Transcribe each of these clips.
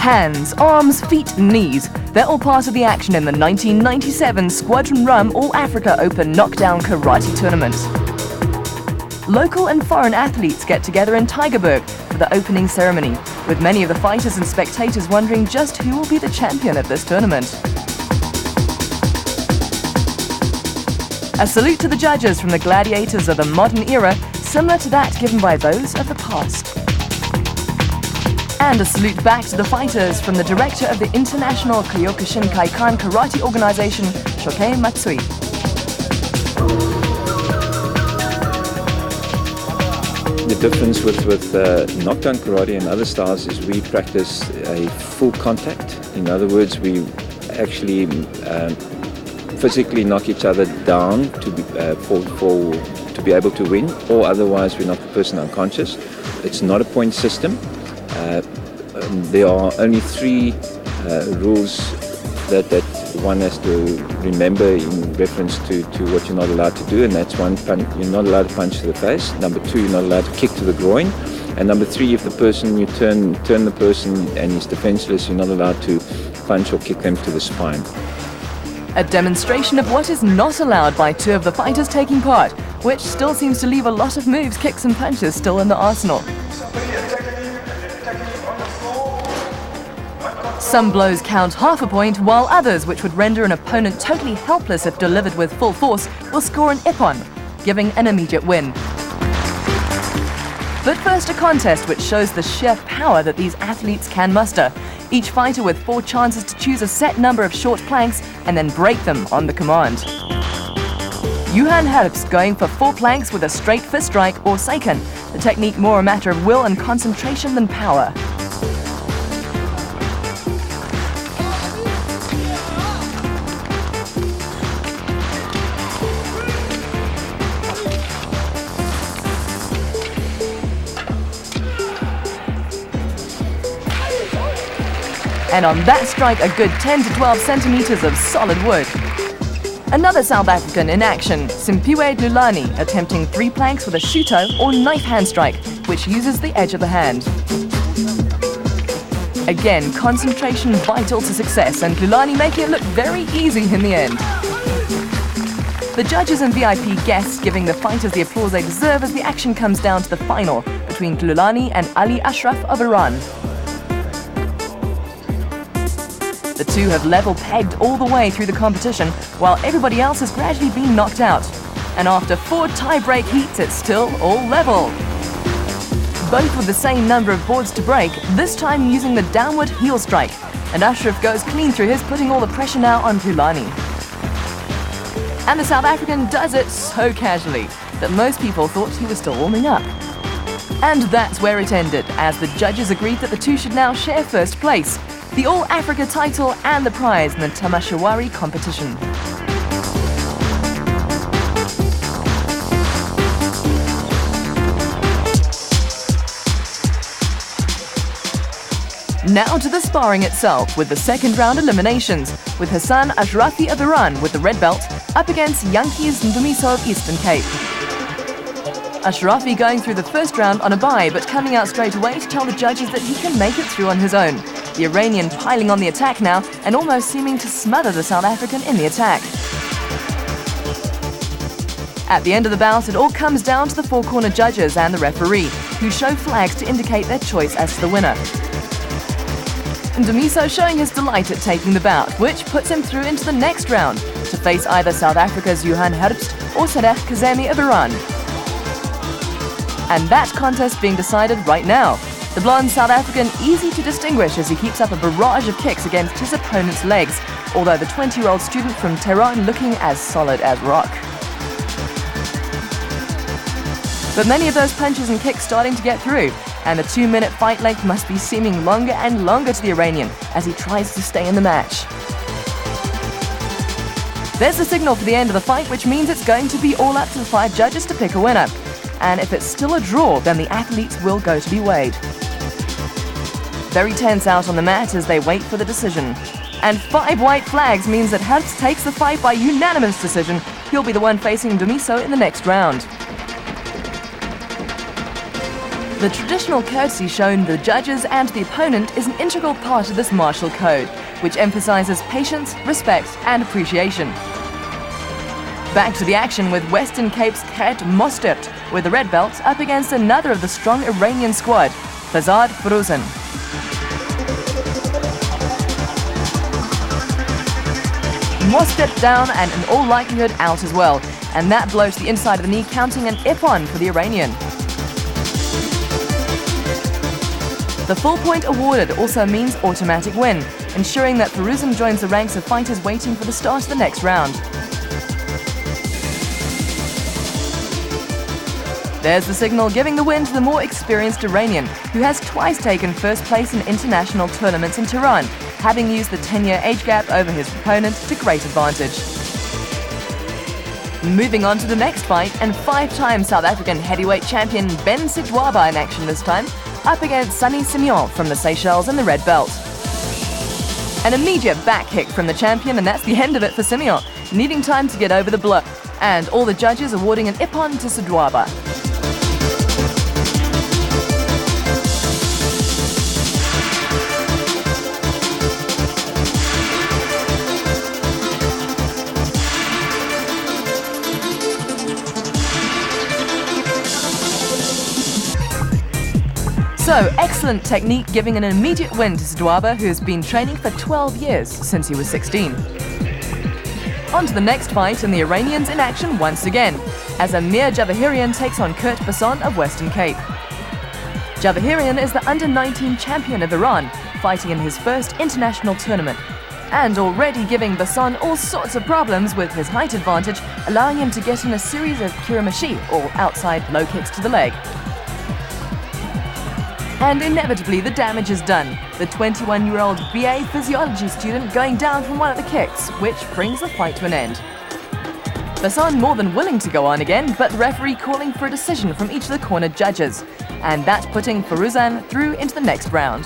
Hands, arms, feet, knees. They're all part of the action in the 1997 Squadron Rum All-Africa Open Knockdown Karate Tournament. Local and foreign athletes get together in Tygerberg for the opening ceremony, with many of the fighters and spectators wondering just who will be the champion at this tournament. A salute to the judges from the gladiators of the modern era, similar to that given by those of the past. And a salute back to the fighters from the director of the International Kyokushin Kaikan Karate Organization, Shokei Matsui. The difference with knockdown karate and other styles is we practice a full contact. In other words, we actually physically knock each other down to be able to win, or otherwise we knock the person unconscious. It's not a point system. There are only three rules that one has to remember in reference to what you're not allowed to do, and that's one, you're not allowed to punch to the face. Number two, you're not allowed to kick to the groin. And number three, if the person, you turn the person and he's defenseless, you're not allowed to punch or kick them to the spine. A demonstration of what is not allowed by two of the fighters taking part, which still seems to leave a lot of moves, kicks and punches still in the arsenal. Some blows count half a point, while others, which would render an opponent totally helpless if delivered with full force, will score an ippon, giving an immediate win. But first, a contest which shows the sheer power that these athletes can muster. Each fighter with 4 chances to choose a set number of short planks and then break them on the command. Johan Herbst going for 4 planks with a straight fist strike or seiken, the technique more a matter of will and concentration than power. And on that strike, a good 10 to 12 centimeters of solid wood. Another South African in action, Simpiwe Dlulani, attempting 3 planks with a shuto or knife hand strike, which uses the edge of the hand. Again, concentration vital to success, and Dlulani making it look very easy in the end. The judges and VIP guests giving the fighters the applause they deserve as the action comes down to the final between Dlulani and Ali Ashraf of Iran. The two have level pegged all the way through the competition, while everybody else has gradually been knocked out. And after 4 tie-break heats, it's still all level. Both with the same number of boards to break, this time using the downward heel strike. And Ashraf goes clean through his, putting all the pressure now on Dlulani. And the South African does it so casually that most people thought he was still warming up. And that's where it ended, as the judges agreed that the two should now share first place, the All-Africa title and the prize in the Tamashawari competition. Now to the sparring itself, with the second round eliminations, with Hassan Ashrafi of Iran with the red belt up against Yankees Ndumiso of Eastern Cape. Ashrafi going through the first round on a bye, but coming out straight away to tell the judges that he can make it through on his own. The Iranian piling on the attack now and almost seeming to smother the South African in the attack. At the end of the bout, it all comes down to the 4-corner judges and the referee, who show flags to indicate their choice as to the winner. Ndumiso showing his delight at taking the bout, which puts him through into the next round to face either South Africa's Johan Herbst or Sadegh Kazemi of Iran. And that contest being decided right now. The blonde South African easy to distinguish as he keeps up a barrage of kicks against his opponent's legs, although the 20-year-old student from Tehran looking as solid as rock. But many of those punches and kicks starting to get through, and the 2-minute fight length must be seeming longer and longer to the Iranian as he tries to stay in the match. There's the signal for the end of the fight, which means it's going to be all up to the 5 judges to pick a winner. And if it's still a draw, then the athletes will go to be weighed. Very tense out on the mat as they wait for the decision. And 5 white flags means that Herbst takes the fight by unanimous decision. He'll be the one facing Ndumiso in the next round. The traditional courtesy shown the judges and the opponent is an integral part of this martial code, which emphasizes patience, respect, and appreciation. Back to the action with Western Cape's Gert Mostert with the red belt up against another of the strong Iranian squad, Fazad Firouzan. Mostert down and in all likelihood out as well, and that blow to the inside of the knee counting an ippon for the Iranian. The full point awarded also means automatic win, ensuring that Firouzan joins the ranks of fighters waiting for the start of the next round. There's the signal giving the win to the more experienced Iranian, who has twice taken first place in international tournaments in Tehran, having used the 10-year age gap over his opponent to great advantage. Moving on to the next fight, and 5-time South African heavyweight champion Ben Sidwaba in action this time, up against Sunny Simeon from the Seychelles in the red belt. An immediate back kick from the champion, and that's the end of it for Simeon, needing time to get over the blow, and all the judges awarding an ippon to Sidwaba. So, excellent technique giving an immediate win to Sidwaba, who has been training for 12 years since he was 16. On to the next fight, and the Iranians in action once again, as Amir Javahirian takes on Kurt Basson of Western Cape. Javahirian is the under-19 champion of Iran, fighting in his first international tournament, and already giving Basson all sorts of problems with his height advantage, allowing him to get in a series of kiramashi, or outside low kicks to the leg. And inevitably the damage is done, the 21-year-old BA physiology student going down from one of the kicks, which brings the fight to an end. Basson more than willing to go on again, but the referee calling for a decision from each of the corner judges, and that putting Firouzan through into the next round.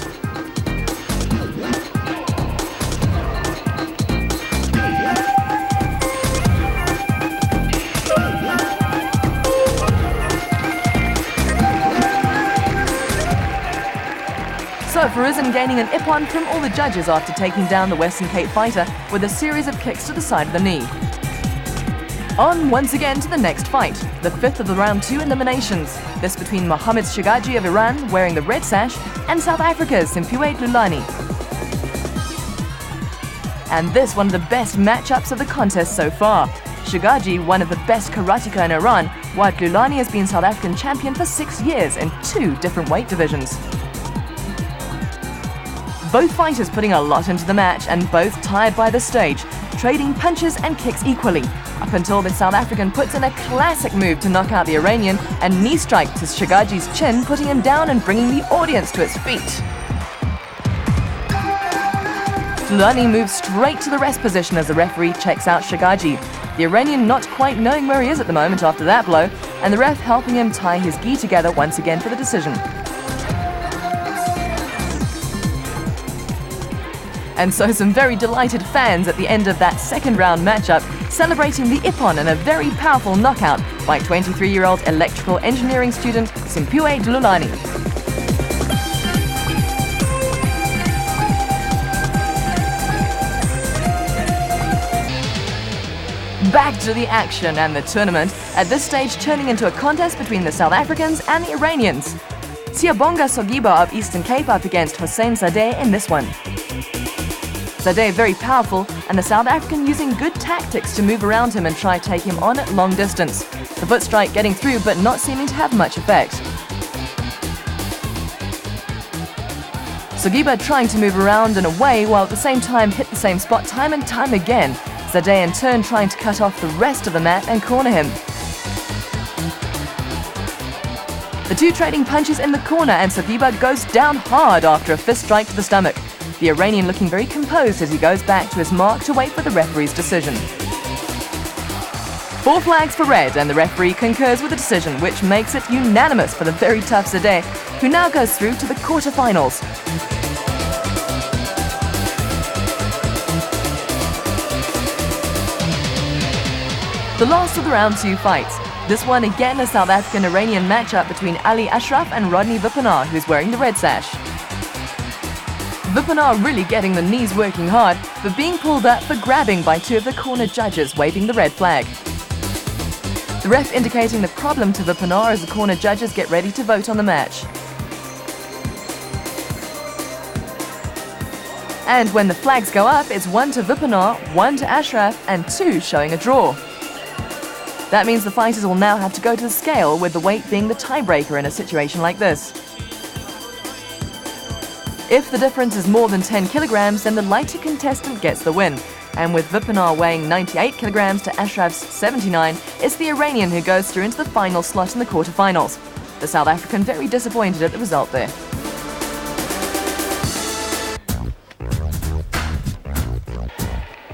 So Firouzan gaining an ippon from all the judges after taking down the Western Cape fighter with a series of kicks to the side of the knee. On once again to the next fight, the fifth of the round 2 eliminations, this between Mohammad Shagaji of Iran, wearing the red sash, and South Africa's Simphiwe Dlulani. And this one of the best matchups of the contest so far. Shagaji, one of the best karateka in Iran, while Dlulani has been South African champion for 6 years in 2 different weight divisions. Both fighters putting a lot into the match, and both tired by the stage, trading punches and kicks equally, up until the South African puts in a classic move to knock out the Iranian and knee strike to Shagaji's chin, putting him down and bringing the audience to its feet. Dlulani moves straight to the rest position as the referee checks out Shagaji, the Iranian not quite knowing where he is at the moment after that blow, and the ref helping him tie his gi together once again for the decision. And so some very delighted fans at the end of that second round matchup, celebrating the ippon and a very powerful knockout by 23-year-old electrical engineering student Simphiwe Dlulani. Back to the action and the tournament, at this stage turning into a contest between the South Africans and the Iranians. Siyabonga Sogiba of Eastern Cape up against Hossein Zadeh in this one. Zadeh very powerful, and the South African using good tactics to move around him and try to take him on at long distance. The foot strike getting through but not seeming to have much effect. Sogiba trying to move around and away while at the same time hit the same spot time and time again. Zadeh in turn trying to cut off the rest of the mat and corner him. The two trading punches in the corner, and Sogiba goes down hard after a fist strike to the stomach. The Iranian looking very composed as he goes back to his mark to wait for the referee's decision. 4 flags for red, and the referee concurs with the decision, which makes it unanimous for the very tough Zadeh, who now goes through to the quarterfinals. The last of the round 2 fights. This one again a South African-Iranian matchup between Ali Ashraf and Rodney Vipanar, who's wearing the red sash. Vipanar really getting the knees working hard, but being pulled up for grabbing by two of the corner judges waving the red flag. The ref indicating the problem to Vipanar as the corner judges get ready to vote on the match. And when the flags go up, it's 1 to Vipanar, 1 to Ashraf, and 2 showing a draw. That means the fighters will now have to go to the scale, with the weight being the tiebreaker in a situation like this. If the difference is more than 10 kilograms, then the lighter contestant gets the win. And with Vipanar weighing 98 kilograms to Ashraf's 79, it's the Iranian who goes through into the final slot in the quarterfinals. The South African very disappointed at the result there.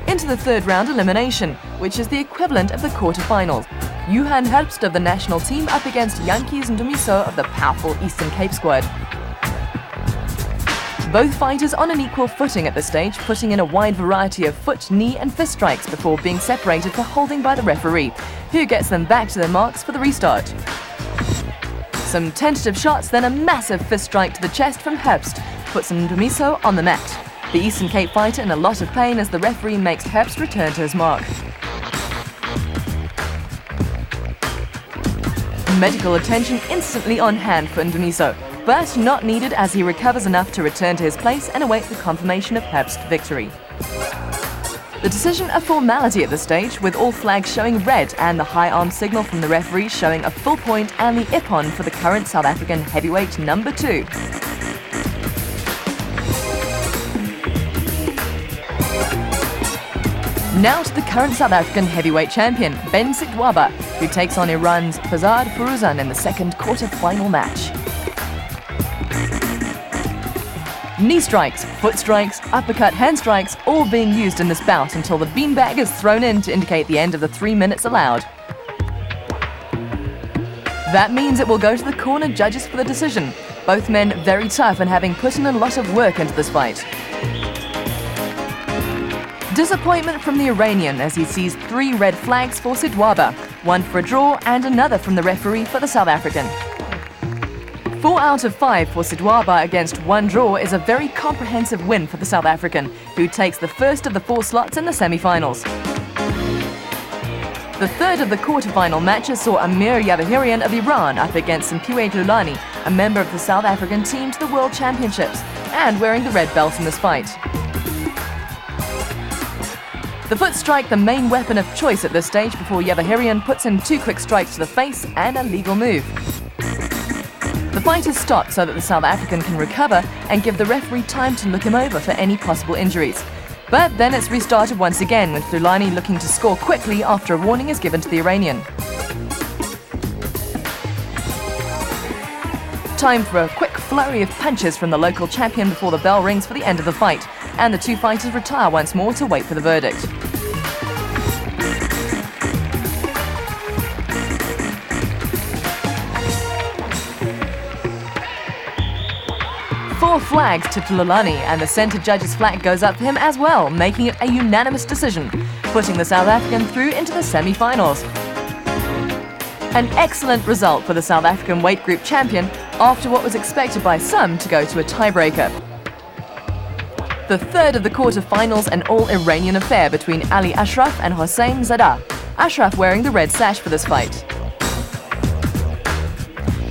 Into the third round elimination, which is the equivalent of the quarterfinals. Johan Herbst of the national team up against Jantjies Ndumiso of the powerful Eastern Cape squad. Both fighters on an equal footing at this stage, putting in a wide variety of foot, knee and fist strikes before being separated for holding by the referee, who gets them back to their marks for the restart. Some tentative shots, then a massive fist strike to the chest from Herbst puts Ndumiso on the mat. The Eastern Cape fighter in a lot of pain as the referee makes Herbst return to his mark. Medical attention instantly on hand for Ndumiso, but not needed as he recovers enough to return to his place and await the confirmation of Herbst's victory. The decision a formality at this stage, with all flags showing red and the high arm signal from the referee showing a full point and the ippon for the current South African heavyweight number 2. Now to the current South African heavyweight champion, Ben Sidwaba, who takes on Iran's Fazard Forouzan in the second quarter-final match. Knee strikes, foot strikes, uppercut, hand strikes, all being used in this bout until the beanbag is thrown in to indicate the end of the 3 minutes allowed. That means it will go to the corner judges for the decision. Both men very tough and having put in a lot of work into this fight. Disappointment from the Iranian as he sees 3 red flags for Sidwaba, 1 for a draw and another from the referee for the South African. 4 out of 5 for Sidwaba against 1 draw is a very comprehensive win for the South African, who takes the first of the 4 slots in the semi-finals. The third of the quarter-final matches saw Amir Yavahirian of Iran up against Simpiwe Dlulani, a member of the South African team to the World Championships, and wearing the red belt in this fight. The foot strike the main weapon of choice at this stage before Yavahirian puts in 2 quick strikes to the face and a legal move. The fight is stopped so that the South African can recover and give the referee time to look him over for any possible injuries. But then it's restarted once again, with Dlulani looking to score quickly after a warning is given to the Iranian. Time for a quick flurry of punches from the local champion before the bell rings for the end of the fight, and the 2 fighters retire once more to wait for the verdict. Four flags to Dlulani, and the centre judge's flag goes up for him as well, making it a unanimous decision, putting the South African through into the semi-finals. An excellent result for the South African weight group champion after what was expected by some to go to a tiebreaker. The third of the quarter-finals, an all-Iranian affair between Ali Ashraf and Hossein Zada, Ashraf wearing the red sash for this fight.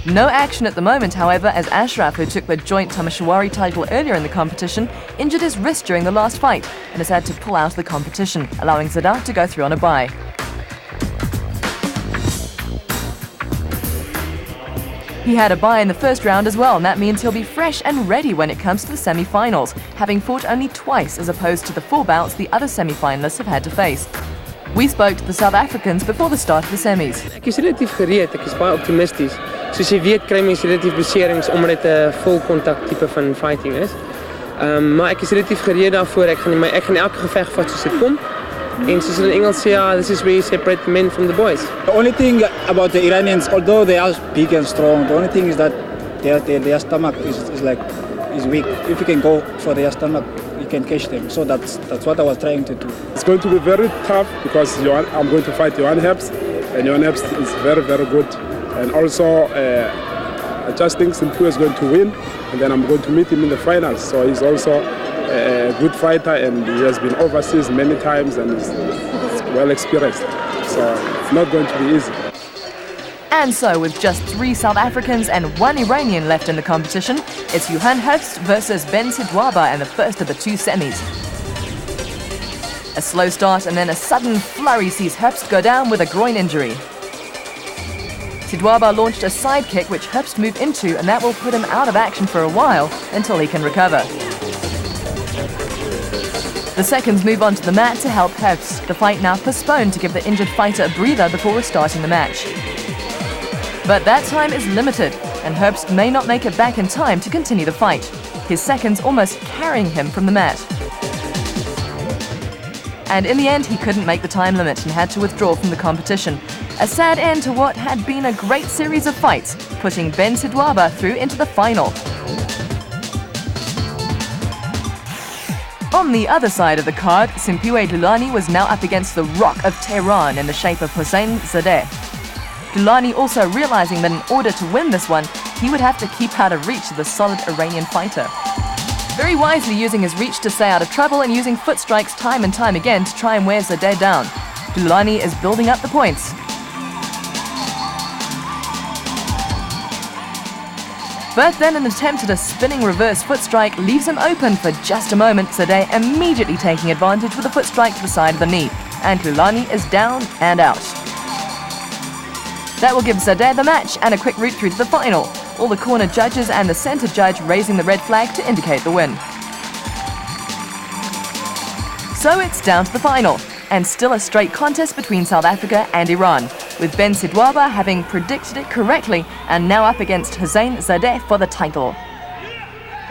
No action at the moment, however, as Ashraf, who took the joint Tamashawari title earlier in the competition, injured his wrist during the last fight and has had to pull out of the competition, allowing Zada to go through on a bye. He had a bye in the first round as well, and that means he'll be fresh and ready when it comes to the semi-finals, having fought only twice as opposed to the 4 bouts the other semi-finalists have had to face. We spoke to the South Africans before the start of the semis. Ek is relatief gereed, ek is baie optimisties. Soos jy weet, kry mens relatief beserings omdat dit 'n vol kontak tipe van fighting is. Maar ek is relatief gereed daarvoor. Ek gaan elke geveg vat soos dit kom. En soos hulle in Engels sê, this is where you separate the men from the boys. The only thing about the Iranians, although they are big and strong, the only thing is that their stomach is like, is weak. If you can go for their stomach, you can catch them. So that's what I was trying to do. It's going to be very tough because I'm going to fight Johan Herbst, and Johan Herbst is very, very good. And also, I just think Simpu is going to win, and then I'm going to meet him in the finals. So he's also a good fighter, and he has been overseas many times and is well experienced. So it's not going to be easy. And so, with just 3 South Africans and 1 Iranian left in the competition, it's Johan Herbst versus Ben Sidwaba in the first of the 2 semis. A slow start and then a sudden flurry sees Herbst go down with a groin injury. Sidwaba launched a side kick which Herbst moved into, and that will put him out of action for a while until he can recover. The seconds move on to the mat to help Herbst, the fight now postponed to give the injured fighter a breather before restarting the match. But that time is limited, and Herbst may not make it back in time to continue the fight, his seconds almost carrying him from the mat. And in the end, he couldn't make the time limit and had to withdraw from the competition. A sad end to what had been a great series of fights, putting Ben Sidwaba through into the final. On the other side of the card, Simphiwe Dlulani was now up against the Rock of Tehran in the shape of Hossein Zadeh. Dlulani also realizing that in order to win this one, he would have to keep out of reach of the solid Iranian fighter. Very wisely using his reach to stay out of trouble and using foot strikes time and time again to try and wear Zadeh down. Dlulani is building up the points. But then an attempt at a spinning reverse foot strike leaves him open for just a moment, Zadeh immediately taking advantage with a foot strike to the side of the knee, and Dlulani is down and out. That will give Zadeh the match and a quick route through to the final, all the corner judges and the centre judge raising the red flag to indicate the win. So it's down to the final, and still a straight contest between South Africa and Iran, with Ben Sidwaba having predicted it correctly and now up against Hossein Zadeh for the title.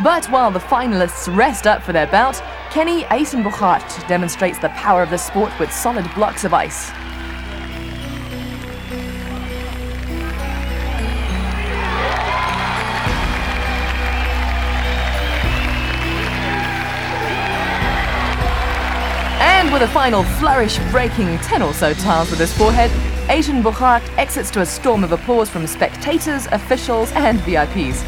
But while the finalists rest up for their bout, Kenny Eisenbuchart demonstrates the power of the sport with solid blocks of ice. And with a final flourish breaking 10 or so tiles with his forehead, Eisenbuchart exits to a storm of applause from spectators, officials and VIPs.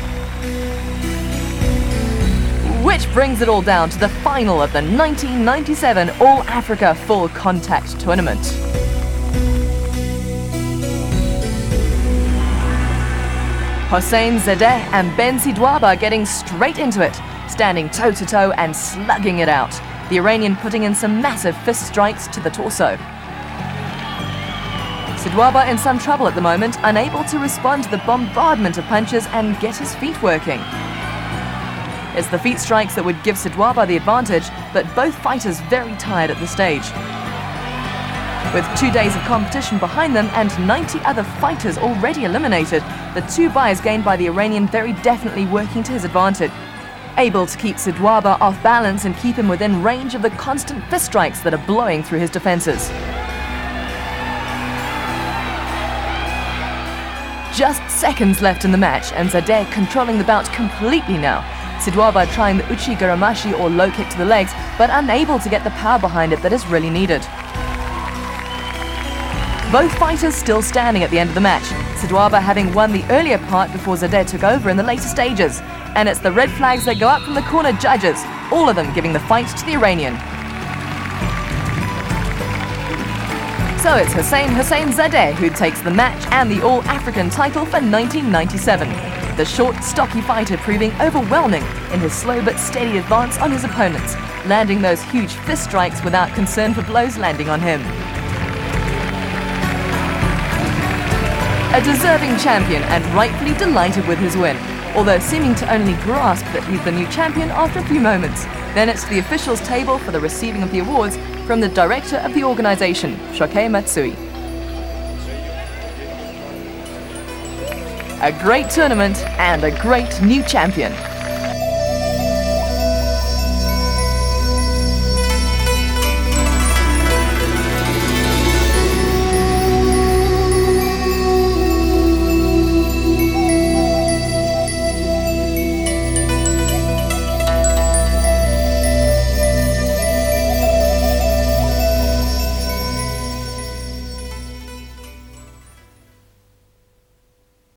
Which brings it all down to the final of the 1997 All-Africa Full Contact Tournament. Hossein Zadeh and Ben Sidwaba getting straight into it, standing toe-to-toe and slugging it out, the Iranian putting in some massive fist strikes to the torso. Sidwaba in some trouble at the moment, unable to respond to the bombardment of punches and get his feet working. It's the feet strikes that would give Sidwaba the advantage, but both fighters very tired at this stage. With 2 days of competition behind them and 90 other fighters already eliminated, the 2 buys gained by the Iranian very definitely working to his advantage, able to keep Sidwaba off balance and keep him within range of the constant fist strikes that are blowing through his defenses. Just seconds left in the match, and Zadeh controlling the bout completely now. Sidwaba trying the Uchi Garamashi or low kick to the legs, but unable to get the power behind it that is really needed. Both fighters still standing at the end of the match, Sidwaba having won the earlier part before Zadeh took over in the later stages. And it's the red flags that go up from the corner judges, all of them giving the fight to the Iranian. So it's Hossein Zadeh who takes the match and the All-African title for 1997. The short, stocky fighter proving overwhelming in his slow but steady advance on his opponents, landing those huge fist strikes without concern for blows landing on him. A deserving champion and rightfully delighted with his win, although seeming to only grasp that he's the new champion after a few moments. Then it's to the officials' table for the receiving of the awards from the director of the organization, Shokei Matsui. A great tournament and a great new champion.